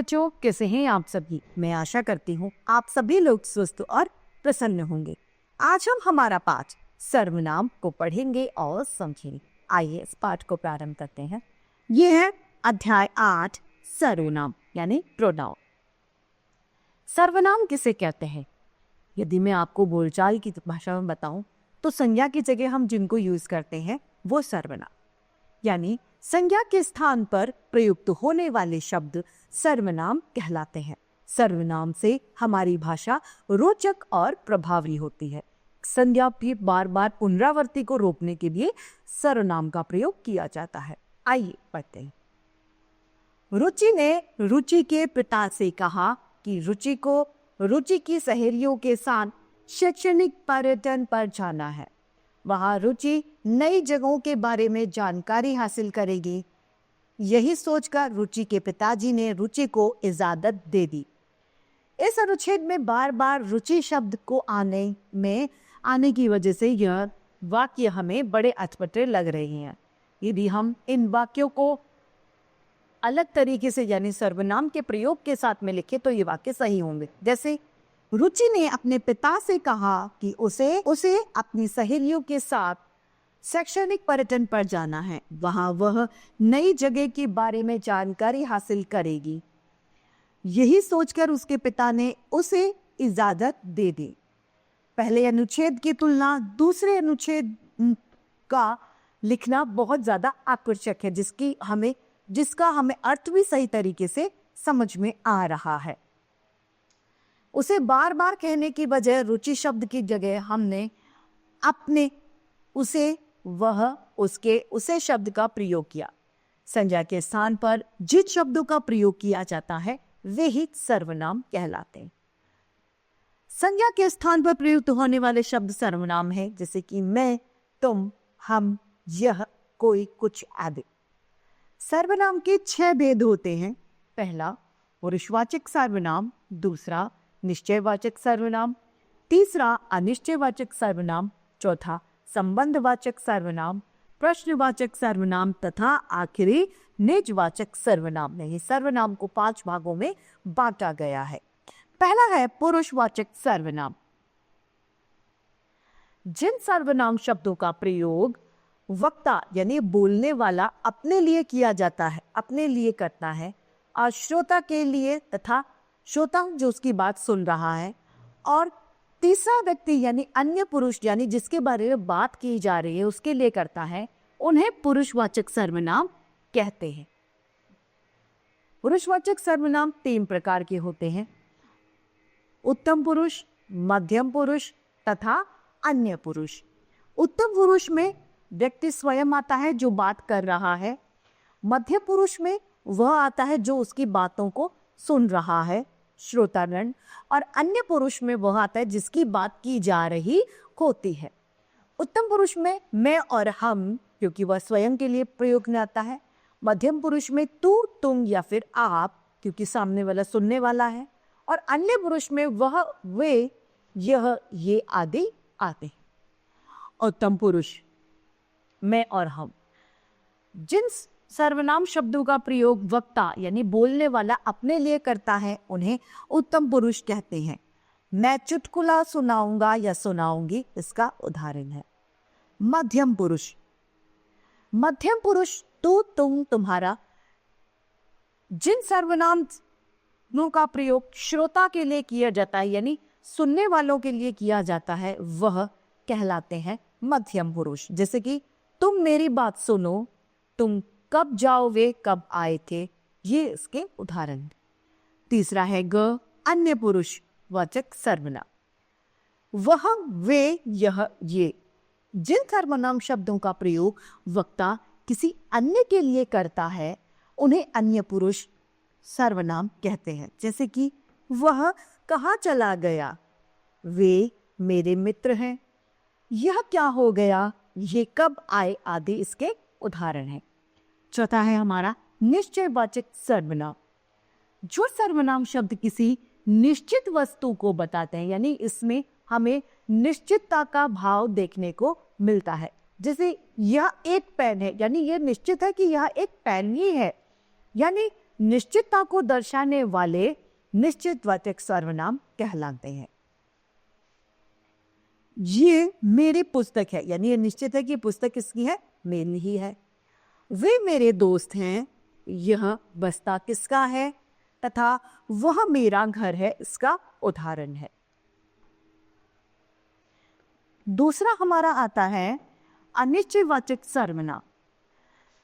बच्चों, कैसे हैं आप सभी? मैं आशा करती हूँ आप सभी लोग स्वस्थ और प्रसन्न होंगे। आज हम हमारा पाठ सर्वनाम को पढ़ेंगे और समझेंगे। आइए इस पाठ को प्रारंभ करते हैं। यह है अध्याय 8 सर्वनाम यानी प्रोनाउन। सर्वनाम किसे कहते हैं? यदि मैं आपको बोलचाल की भाषा में बताऊं तो संज्ञा की जगह हम जिनको यूज करते हैं वो सर्वनाम यानी संज्ञा के स्थान पर प्रयुक्त होने वाले शब्द सर्वनाम कहलाते हैं। सर्वनाम से हमारी भाषा रोचक और प्रभावी होती है। संज्ञा भी बार बार पुनरावृत्ति को रोकने के लिए सर्वनाम का प्रयोग किया जाता है। आइए पढ़ते हैं। रुचि ने रुचि के पिता से कहा कि रुचि को रुचि की सहेलियों के साथ शैक्षणिक पर्यटन पर जाना है। वहां रुचि नई जगहों के बारे में जानकारी हासिल करेगी। यही सोचकर रुचि के पिताजी ने रुचि को इजाजत दे दी। इस अनुच्छेद में बार बार रुचि शब्द को आने की वजह से यह वाक्य हमें बड़े अटपटे लग रहे हैं। यदि हम इन वाक्यों को अलग तरीके से यानी सर्वनाम के प्रयोग के साथ में लिखे तो ये वाक्य सही होंगे। जैसे रुचि ने अपने पिता से कहा कि उसे अपनी सहेलियों के साथ शैक्षणिक पर्यटन पर जाना है। वहां वह नई जगह के बारे में जानकारी हासिल करेगी। यही सोचकर उसके पिता ने उसे इजाजत दे दी। पहले अनुच्छेद की तुलना दूसरे अनुच्छेद का लिखना बहुत ज्यादा आकर्षक है, जिसका हमें अर्थ भी सही तरीके से समझ में आ रहा है। उसे बार बार कहने की बजाय रुचि शब्द की जगह हमने उसे शब्द का प्रयोग किया। संज्ञा के स्थान पर जिन शब्दों का प्रयोग किया जाता है वे ही सर्वनाम कहलाते हैं। संज्ञा के स्थान पर प्रयुक्त होने वाले शब्द सर्वनाम है, जैसे कि मैं, तुम, हम, यह, कोई, कुछ आदि। सर्वनाम के 6 भेद होते हैं। पहला पुरुषवाचक सर्वनाम, दूसरा निश्चयवाचक सर्वनाम, तीसरा अनिश्चयवाचक सर्वनाम, चौथा संबंधवाचक सर्वनाम, प्रश्नवाचक सर्वनाम तथा आखिरी निजवाचक सर्वनाम। नहीं, सर्वनाम को 5 भागों में बांटा गया है। पहला है पुरुषवाचक सर्वनाम। जिन सर्वनाम शब्दों का प्रयोग वक्ता यानी बोलने वाला अपने लिए किया जाता है, अपने लिए करता है, और श्रोता के लिए तथा श्रोता जो उसकी बात सुन रहा है, और तीसरा व्यक्ति यानी अन्य पुरुष यानी जिसके बारे में बात की जा रही है उसके लिए करता है, उन्हें पुरुषवाचक सर्वनाम कहते हैं। पुरुषवाचक सर्वनाम 3 प्रकार के होते हैं: उत्तम पुरुष, मध्यम पुरुष तथा अन्य पुरुष। उत्तम पुरुष में व्यक्ति स्वयं आता है जो बात कर रहा है। मध्य पुरुष में वह आता है जो उसकी बातों को सुन रहा है, श्रोतागण, और अन्य पुरुष में वह आता है जिसकी बात की जा रही होती है। उत्तम पुरुष में मैं और हम, क्योंकि वह स्वयं के लिए प्रयोग में आता है। मध्यम पुरुष में तू, तुम या फिर आप, क्योंकि सामने वाला सुनने वाला है। और अन्य पुरुष में वह, वे, यह, ये आदि आते हैं। उत्तम पुरुष मैं और हम। जिन सर्वनाम शब्दों का प्रयोग वक्ता यानी बोलने वाला अपने लिए करता है उन्हें उत्तम पुरुष कहते हैं। मैं चुटकुला सुनाऊंगा या सुनाऊंगी इसका उदाहरण है। मध्यम पुरुष। मध्यम पुरुष तू, तुम, तुम्हारा। जिन सर्वनामों का प्रयोग श्रोता के लिए किया जाता है यानी सुनने वालों के लिए किया जाता है वह कहलाते हैं मध्यम पुरुष। जैसे कि तुम मेरी बात सुनो, तुम कब जाओगे, कब आए थे, ये इसके उदाहरण। तीसरा है ग, अन्य पुरुष वाचक सर्वनाम। वह, वे, यह, ये। जिन सर्वनाम शब्दों का प्रयोग वक्ता किसी अन्य के लिए करता है उन्हें अन्य पुरुष सर्वनाम कहते हैं। जैसे कि वह कहाँ चला गया, वे मेरे मित्र हैं, यह क्या हो गया, ये कब आए आदि इसके उदाहरण हैं। चौथा है हमारा निश्चयवाचक सर्वनाम। जो सर्वनाम शब्द किसी निश्चित वस्तु को बताते हैं यानी इसमें हमें निश्चितता का भाव देखने को मिलता है। जैसे यह एक पेन है यानी यह निश्चित है कि यह एक पेन ही है, यानी निश्चितता को दर्शाने वाले निश्चितवाचक सर्वनाम कहलाते हैं। ये मेरी पुस्तक है, यानी ये निश्चित है कि पुस्तक किसकी है, मेरी ही है। वे मेरे दोस्त हैं, यह बस्ता किसका है, तथा वह मेरा घर है, इसका उदाहरण है। दूसरा हमारा आता है अनिश्चयवाचक सर्वनाम।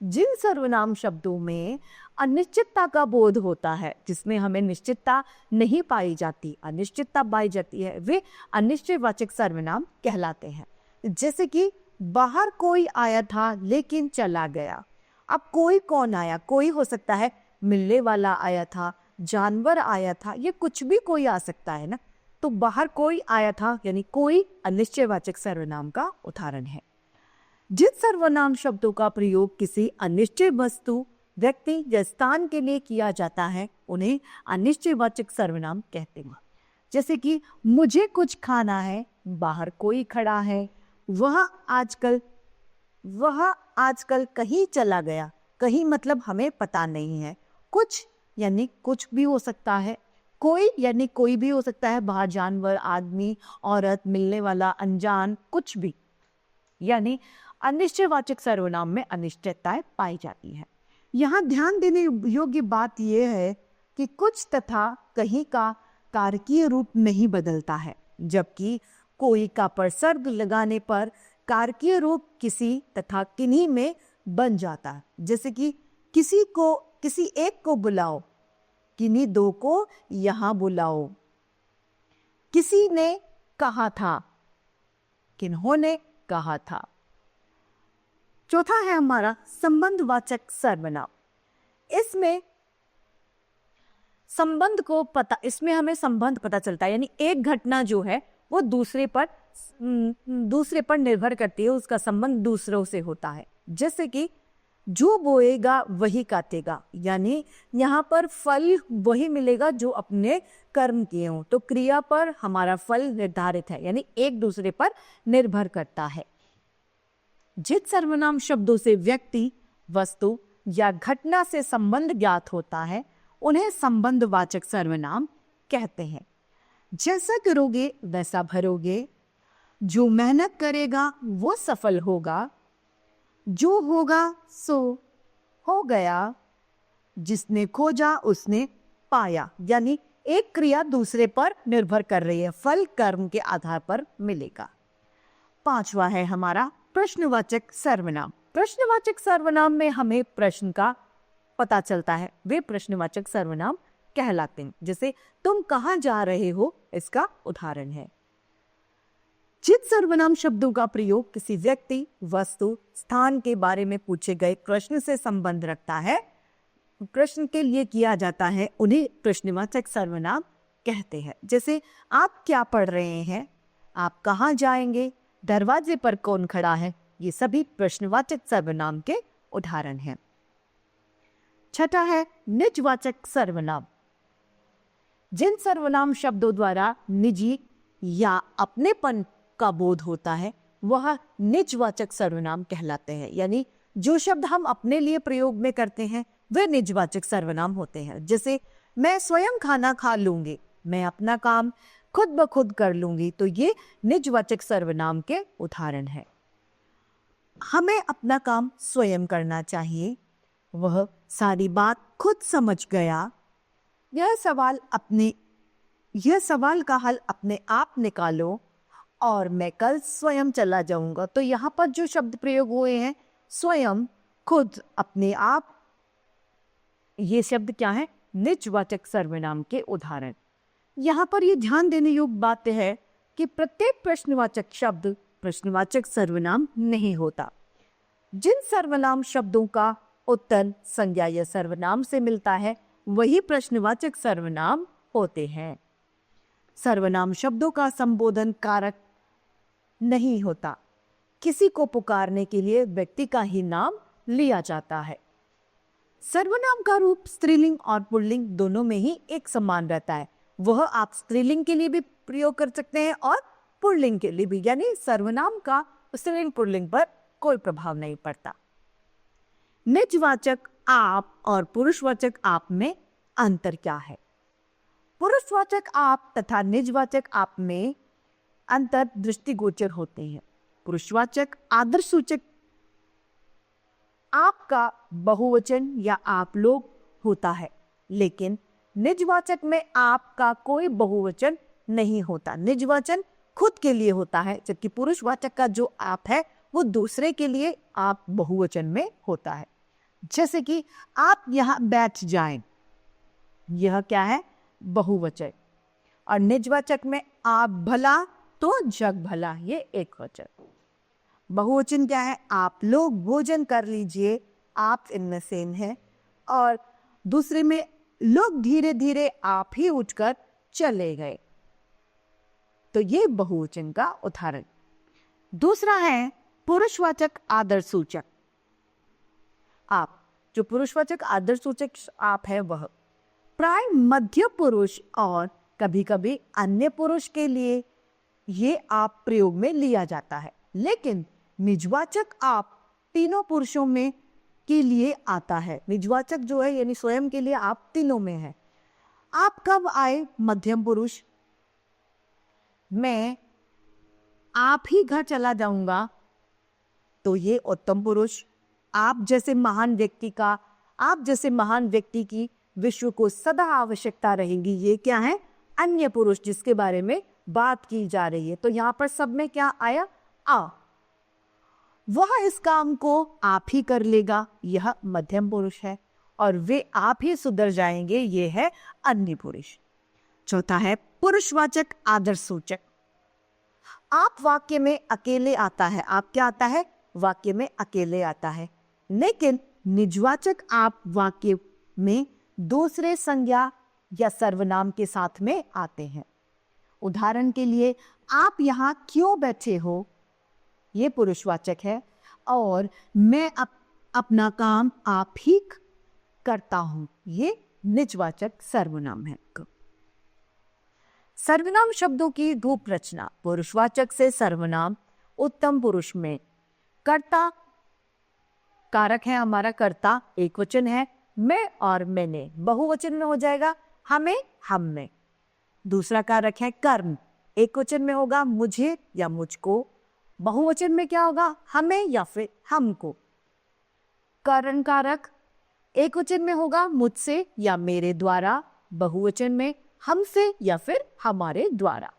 जिन सर्वनाम शब्दों में अनिश्चितता का बोध होता है, जिसमें हमें निश्चितता नहीं पाई जाती, अनिश्चितता पाई जाती है, वे अनिश्चयवाचक सर्वनाम कहलाते हैं। जैसे कि बाहर कोई आया था लेकिन चला गया। अब कोई कौन आया, कोई हो सकता है मिलने वाला आया था, जानवर आया था, ये कुछ भी कोई आ सकता है ना। तो बाहर कोई आया था यानी कोई अनिश्चयवाचक सर्वनाम का उदाहरण है। जिन सर्वनाम शब्दों का प्रयोग किसी अनिश्चय वस्तु, व्यक्ति या स्थान के लिए किया जाता है, उन्हें अनिश्चयवाचक सर्वनाम कहते हैं। जैसे कि मुझे कुछ खाना है, बाहर कोई खड़ा है, वह आजकल कहीं चला गया। कहीं मतलब हमें पता नहीं है। कुछ यानी कुछ भी हो सकता है, कोई यानी कोई भी हो सकता है, बाहर जानवर, आदमी, औरत, मिलने वाला, अनजान, कुछ भी। यानी अनिश्चयवाचक सर्वनाम में अनिश्चितताएं पाई जाती है। यहाँ ध्यान देने योग्य बात यह है कि कुछ तथा कहीं का कारकीय रूप नहीं बदलता है, जबकि कोई का प्रसर्ग लगाने पर कारकीय रूप किसी तथा किन्हीं में बन जाता है। जैसे कि किसी एक को बुलाओ, किन्हीं दो को यहाँ बुलाओ। किसी ने कहा था, किन्होंने कहा था। चौथा है हमारा संबंधवाचक सर्वनाम। इसमें हमें संबंध पता चलता है, यानी एक घटना जो है वो दूसरे पर निर्भर करती है, उसका संबंध दूसरों से होता है। जैसे कि जो बोएगा वही काटेगा, यानी यहाँ पर फल वही मिलेगा जो अपने कर्म किए हों। तो क्रिया पर हमारा फल निर्धारित है, यानी एक दूसरे पर निर्भर करता है। जिन सर्वनाम शब्दों से व्यक्ति, वस्तु या घटना से संबंध ज्ञात होता है, उन्हें संबंधवाचक सर्वनाम कहते हैं। जैसा करोगे वैसा भरोगे, जो मेहनत करेगा वो सफल होगा, जो होगा सो हो गया, जिसने खोजा उसने पाया। यानी एक क्रिया दूसरे पर निर्भर कर रही है, फल कर्म के आधार पर मिलेगा। पांचवा है हमारा प्रश्नवाचक सर्वनाम। प्रश्नवाचक सर्वनाम में हमें प्रश्न का पता चलता है, वे प्रश्नवाचक सर्वनाम कहलाते हैं। जैसे तुम कहाँ जा रहे हो, इसका उदाहरण है। जिन सर्वनाम शब्दों का प्रयोग किसी व्यक्ति, वस्तु, स्थान के बारे में पूछे गए प्रश्न से संबंध रखता है, प्रश्न के लिए किया जाता है, उन्हें प्रश्नवाचक सर्वनाम कहते हैं। जैसे आप क्या पढ़ रहे हैं, आप कहाँ जाएंगे, दरवाजे पर कौन खड़ा है, ये सभी प्रश्नवाचक सर्वनाम के उदाहरण हैं। छठा है निजवाचक सर्वनाम। जिन सर्वनाम शब्दों द्वारा निजी या अपनेपन का बोध होता है, वह निजवाचक सर्वनाम कहलाते हैं। यानी जो शब्द हम अपने लिए प्रयोग में करते हैं वे निजवाचक सर्वनाम होते हैं। जैसे मैं स्वयं खाना खा लूंगी, मैं अपना काम खुद ब खुद कर लूंगी, तो ये निजवाचक सर्वनाम के उदाहरण है। हमें अपना काम स्वयं करना चाहिए, वह सारी बात खुद समझ गया, यह सवाल का हल अपने आप निकालो, और मैं कल स्वयं चला जाऊंगा। तो यहाँ पर जो शब्द प्रयोग हुए हैं, स्वयं, खुद, अपने आप, ये शब्द क्या है, निजवाचक सर्वनाम के उदाहरण। यहाँ पर ये ध्यान देने योग्य बात है कि प्रत्येक प्रश्नवाचक शब्द प्रश्नवाचक सर्वनाम नहीं होता। जिन सर्वनाम शब्दों का उत्तर संज्ञा या सर्वनाम से मिलता है, वही प्रश्नवाचक सर्वनाम होते हैं। सर्वनाम शब्दों का संबोधन कारक नहीं होता। किसी को पुकारने के लिए व्यक्ति का ही नाम लिया जाता है। सर्वनाम का रूप स्त्रीलिंग और पुल्लिंग दोनों में ही एक समान रहता है। वह आप स्त्रीलिंग के लिए भी प्रयोग कर सकते हैं और पुल्लिंग के लिए भी, यानी सर्वनाम का स्त्रीलिंग पुल्लिंग पर कोई प्रभाव नहीं पड़ता। निजवाचक आप और पुरुषवाचक आप में अंतर क्या है। पुरुषवाचक आप तथा निजवाचक आप में अंतर दृष्टिगोचर होते हैं। पुरुषवाचक आदर्शसूचक आपका बहुवचन या आप लोग होता है, लेकिन निजवाचक में आपका कोई बहुवचन नहीं होता। निजवाचन खुद के लिए होता है, जबकि पुरुषवाचक का जो आप है वो दूसरे के लिए आप बहुवचन में होता है। जैसे कि आप यहाँ बैठ जाएं, यह क्या है, बहुवचन। और निजवाचक में आप भला तो जग भला, ये एक वचन। बहुवचन क्या है, आप लोग भोजन कर लीजिए, आप इनमें सेम है। और दूसरे में लोग धीरे धीरे आप ही उठकर चले गए, तो ये बहुवचन का उदाहरण। दूसरा है पुरुषवाचक आदर्शसूचक आप। जो पुरुषवाचक आदर्शसूचक आप है वह प्राय मध्य पुरुष और कभी कभी अन्य पुरुष के लिए ये आप प्रयोग में लिया जाता है, लेकिन निजवाचक आप तीनों पुरुषों में के लिए आता है। निजवाचक जो है यानी स्वयं के लिए आप तीनों में है। आप कब आए मध्यम पुरुष, मैं आप ही घर चला जाऊंगा, तो ये उत्तम पुरुष। आप जैसे महान व्यक्ति की विश्व को सदा आवश्यकता रहेगी, ये क्या है, अन्य पुरुष जिसके बारे में बात की जा रही है। तो यहां पर सब में क्या आया, आ। वह इस काम को आप ही कर लेगा, यह मध्यम पुरुष है। और वे आप ही सुधर जाएंगे, ये है अन्य पुरुष। चौथा है पुरुषवाचक आदर्शसूचक आप। वाक्य में अकेले आता है, आप क्या आता है, वाक्य में अकेले आता है। लेकिन निजवाचक आप वाक्य में दूसरे संज्ञा या सर्वनाम के साथ में आते हैं। उदाहरण के लिए, आप यहाँ क्यों बैठे हो, ये पुरुषवाचक है। और मैं अपना काम आप ही करता हूं, ये निजवाचक सर्वनाम है। सर्वनाम शब्दों की रूप रचना। पुरुषवाचक से सर्वनाम उत्तम पुरुष में कर्ता कारक है, हमारा कर्ता एक वचन है, मैं और मैंने। बहुवचन में हो जाएगा हमें, हम में। दूसरा कारक है कर्म, एक वचन में होगा मुझे या मुझको। बहुवचन में क्या होगा, हमें या फिर हमको। कारण कारक एक वचन में होगा मुझसे या मेरे द्वारा, बहुवचन में हमसे या फिर हमारे द्वारा।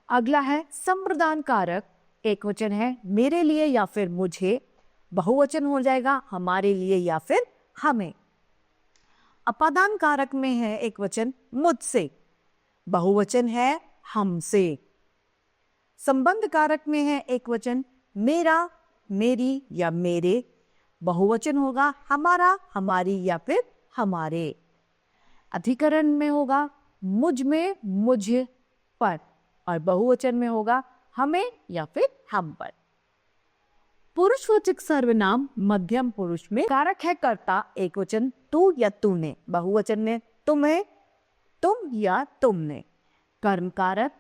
अगला है संप्रदान कारक, एक वचन है मेरे लिए या फिर मुझे, बहुवचन हो जाएगा हमारे लिए या फिर हमें। अपादान कारक में है एक वचन मुझसे, बहुवचन है हमसे। संबंध कारक में है एक वचन मेरा, मेरी या मेरे, बहुवचन होगा हमारा, हमारी या फिर हमारे। अधिकरण में होगा मुझ में, मुझ पर, और बहुवचन में होगा हमें या फिर हम पर। पुरुषवाचक सर्वनाम मध्यम पुरुष में कारक है कर्ता, एक वचन तू या तूने, बहुवचन में तुम्हें, तुम या तुमने। कर्म कारक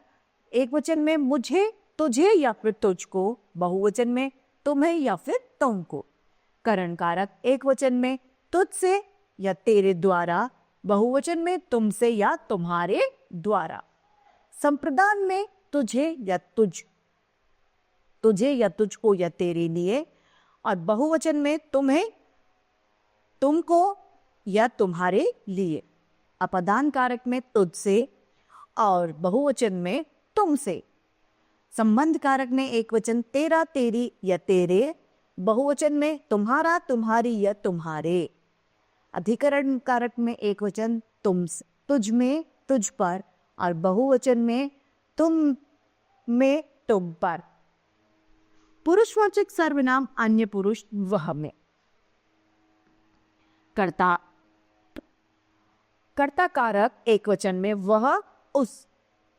एक वचन में मुझे, तुझे या फिर तुझको, बहुवचन में तुम्हें या फिर तुमको। करण कारक एक वचन में तुझसे या तेरे द्वारा, बहुवचन में तुमसे या तुम्हारे द्वारा। संप्रदान में तुझे या तुझको या तेरे लिए, और बहुवचन में तुम्हें, तुमको या तुम्हारे लिए। अपदान कारक में तुझसे और बहुवचन में तुमसे। संबंध कारक में एक वचन तेरा, तेरी या तेरे, बहुवचन में तुम्हारा, तुम्हारी या तुम्हारे। अधिकरण कारक में एक वचन तुम, तुझ में, तुझ पर, और बहुवचन में तुम में, तुम पर। पुरुषवाचक सर्वनाम अन्य पुरुष वह में। कर्ता कारक एक वचन में वह, उस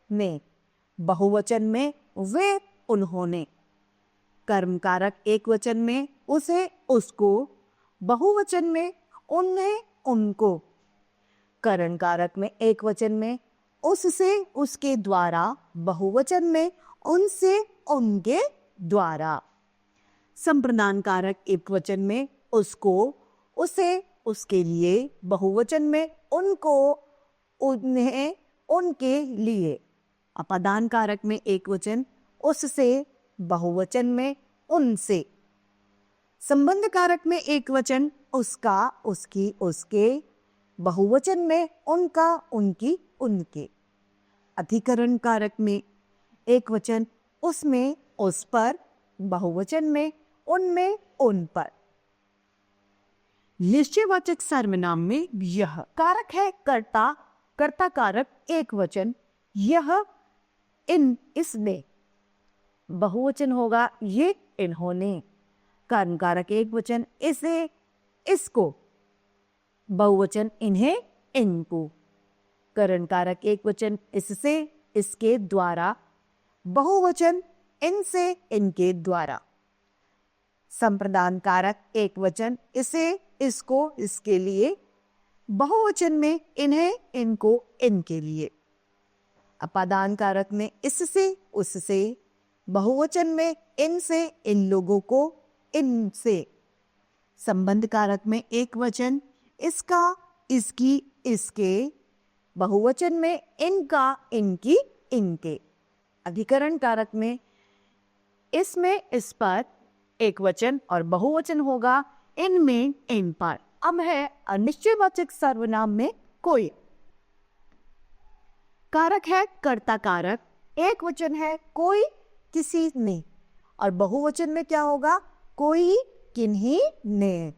ने, बहुवचन में वे, उन्होंने। कर्म कारक एक वचन में उसे, उसको, बहुवचन में उन्हें, उनको। करण कारक में एक वचन में उससे, उसके द्वारा, बहुवचन में उनसे, उनके द्वारा। संप्रदान कारक एक वचन में उसको, उसे, उसके लिए, बहुवचन में उनको, उन्हें, उनके लिए। अपादान कारक में एक वचन उससे, बहुवचन में उनसे। संबंध कारक में एक वचन उसका, उसकी, उसके, बहुवचन में उनका, उनकी, उनके। अधिकरण कारक में एक वचन उसमें, उस पर, बहुवचन में उनमें, उन पर। निश्चयवाचक सर्वनाम में यह कारक है कर्ता, कर्ता कारक एक वचन यह, इन, इसने। बहुवचन होगा ये, इन्होंने। कर्म कारक एक वचन इसे, इसको, बहुवचन इन्हें, इनको। करण कारक एक वचन इससे, इसके द्वारा, बहुवचन इनसे, इनके द्वारा। संप्रदान कारक एक वचन इसे, इसको, इसके लिए, बहुवचन में इन्हें, इनको, इनके लिए। अपादान कारक में इससे, उससे, बहुवचन में इनसे, इन लोगों को, इनसे। संबंध कारक में एक वचन इसका, इसकी, इसके, बहुवचन में इनका, इनकी, इनके। अधिकरण कारक में इसमें, इस पर, एक वचन और बहुवचन होगा इनमें, इन पर। अब है अनिश्चयवाचक सर्वनाम में कोई। कारक है कर्ता कारक, एक वचन है कोई, किसी ने, और बहुवचन में क्या होगा, कोई, किन्हीं ने।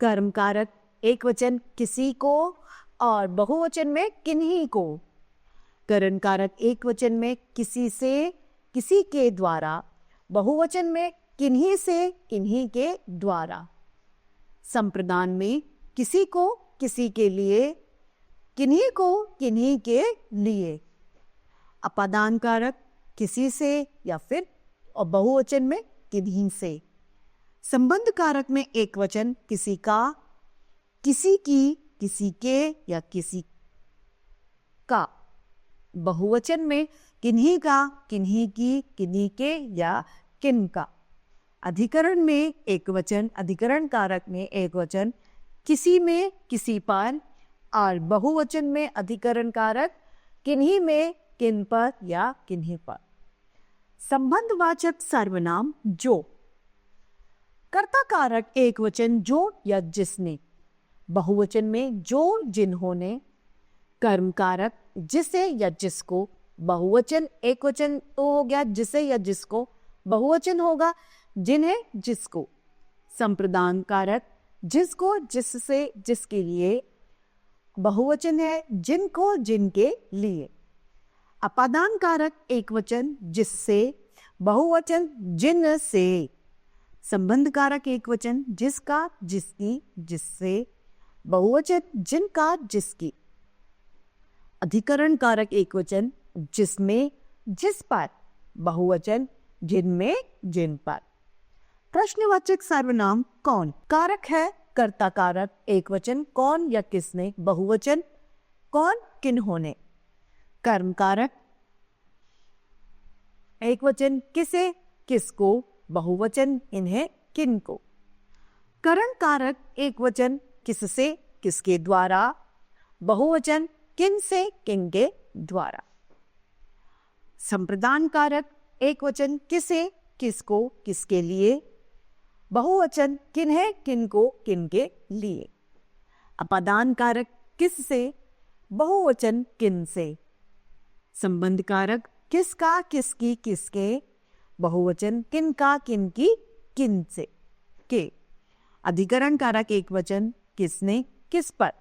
कर्म कारक एक वचन किसी को और बहुवचन में किन्हीं को। करण कारक एक वचन में किसी से, किसी के द्वारा, बहुवचन में किन्हीं से, किन्हीं के द्वारा। संप्रदान में किसी को, किसी के लिए, किन्हीं को, किन्हीं के लिए। अपादान कारक किसी से या फिर, और बहुवचन में किन्हीं से। संबंध कारक में एक वचन किसी का, किसी की, किसी के या किसी का, बहुवचन में किन्हीं का, किन्हीं की, किन्हीं के या किन का। अधिकरण में एक वचन, अधिकरण कारक में एक वचन किसी में, किसी पर, और बहुवचन में अधिकरण कारक किन्हीं में, किन पर या किन्हीं पर। संबंधवाचक सर्वनाम जो। कर्ता कारक एक वचन जो या जिसने, बहुवचन में जो, जिन्होंने। कर्म कारक जिसे या जिसको, बहुवचन एक वचन तो हो गया जिसे या जिसको, बहुवचन होगा जिन्हें, जिसको। संप्रदान कारक जिसको, जिससे, जिसके लिए, बहुवचन है जिनको, जिनके लिए। अपादान कारक एक वचन जिससे, बहुवचन जिन से। संबंध कारक एक वचन जिसका, जिसकी, जिससे, बहुवचन जिनका, जिसकी। अधिकरण कारक एक वचन जिसमें, जिस पर, बहुवचन जिनमें, जिन पर। प्रश्नवाचक सर्वनाम कौन। कारक है कर्ता कारक एक वचन कौन या किसने, बहुवचन कौन, किन्होंने। कर्म कारक एक वचन किसे, किसको, बहुवचन इन्हें, किनको। करण कारक एक वचन किससे, किसके द्वारा, बहुवचन किन से, किनके द्वारा। संप्रदान कारक एक वचन किसे, किसको, किसके लिए, बहुवचन किन्हें, किनको, किनके लिए। अपादान कारक किससे, बहुवचन किन से। संबंध कारक किसका, किसकी, किसके, बहुवचन किनका, किनकी, किन से, के। अधिकरण कारक एक वचन किसने, किस पर,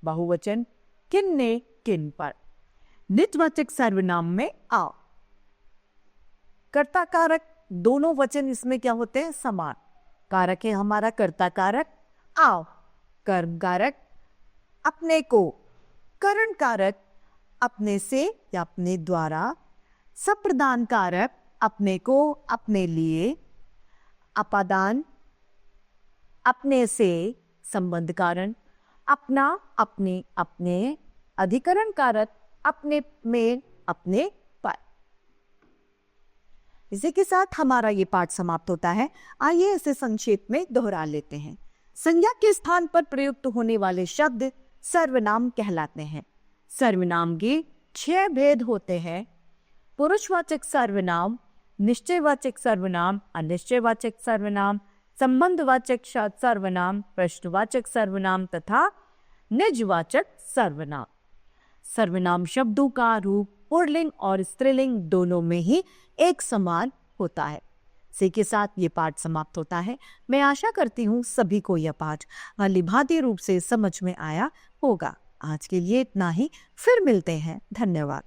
बहुवचन किन्ने, किन पर। निजवाचक सर्वनाम में आओ। कर्ता कारक दोनों वचन इसमें क्या होते हैं, समान। कारक है हमारा कर्ता कारक आओ। कर्म कारक अपने को। करण कारक अपने से या अपने द्वारा। संप्रदान कारक अपने को, अपने लिए। अपादान अपने से। संबंध कारण अपना, अपने, अपने। अधिकरण कारक अपने में, अपने पर। इसी के साथ हमारा ये पाठ समाप्त होता है। आइए इसे संक्षेप में दोहरा लेते हैं। संज्ञा के स्थान पर प्रयुक्त होने वाले शब्द सर्वनाम कहलाते हैं। सर्वनाम के 6 भेद होते हैं: पुरुषवाचक सर्वनाम, निश्चयवाचक सर्वनाम, अनिश्चयवाचक सर्वनाम, संबंधवाचक सर्वनाम, प्रश्नवाचक सर्वनाम तथा निजवाचक सर्वनाम। सर्वनाम शब्दों का रूप पुल्लिंग और स्त्रीलिंग दोनों में ही एक समान होता है। इसी के साथ ये पाठ समाप्त होता है। मैं आशा करती हूँ सभी को यह पाठ भलीभांति रूप से समझ में आया होगा। आज के लिए इतना ही, फिर मिलते हैं। धन्यवाद।